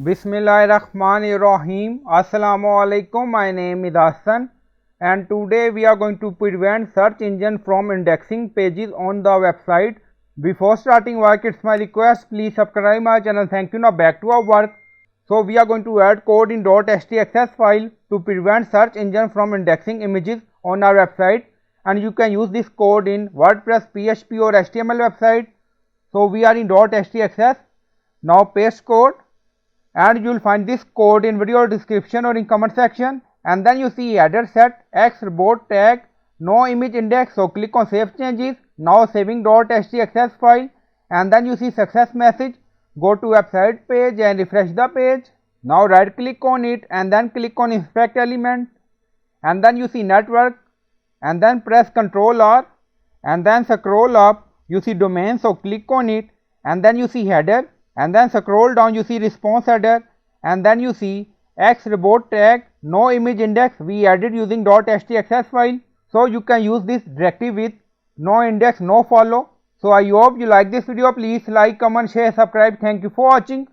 Bismillahirrahmanirrahim. Assalamu alaikum. My name is Hassan and today we are going to prevent search engine from indexing pages on the website. Before starting work, it's my request, please subscribe my channel. Thank you. Now back to our work. So we are going to add code in .htaccess file to prevent search engine from indexing images on our website, and you can use this code in WordPress, PHP or HTML website. So we are in .htaccess. Now paste code, and you will find this code in video description or in comment section, and then you see header set x report tag no image index. So click on save changes. Now saving .htaccess file, and then you see success message. Go to website page and refresh the page. Now right click on it and then click on inspect element, and then you see network, and then press Ctrl R, and then scroll up, you see domain. So click on it, and then you see header, and then scroll down, you see response header, and then you see x report tag no image index we added using .htaccess file. So you can use this directly with no index, no follow. So I hope you like this video. Please like, comment, share, subscribe. Thank you for watching.